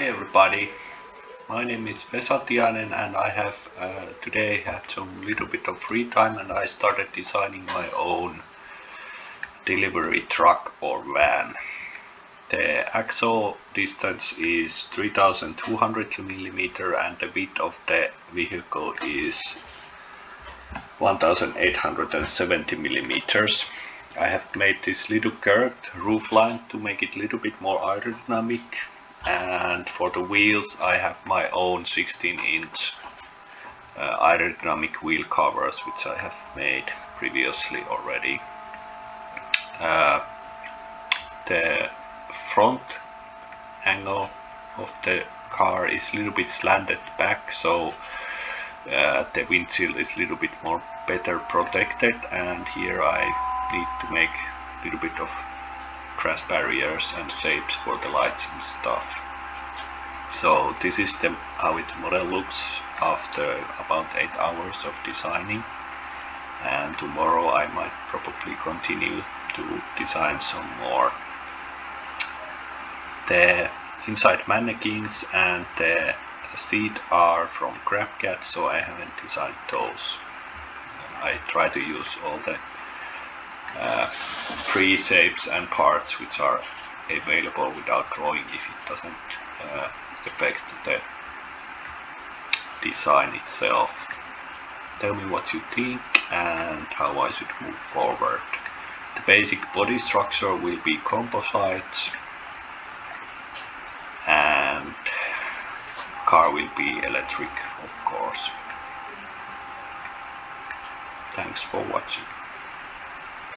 everybody, my name is Vesa Tiainen and I have today had some little bit of free time and I started designing my own delivery truck or van. The axle distance is 3200 millimeter and the width of the vehicle is 1870 millimeters. I have made this little curved roof line to make it a little bit more aerodynamic, and for the wheels I have my own 16-inch aerodynamic wheel covers which I have made previously already. The front angle of the car is a little bit slanted back, so the windshield is a little bit more better protected, and here I need to make a little bit of grass barriers and shapes for the lights and stuff. So this is how its model looks after about 8 hours of designing, and tomorrow I might probably continue to design some more. The inside mannequins and the seat are from GrabCAD, so I haven't designed those. I try to use all the free shapes and parts which are available without drawing if it doesn't affect the design itself. Tell me what you think and how I should move forward. The basic body structure will be composites and car will be electric, of course. Thanks for watching.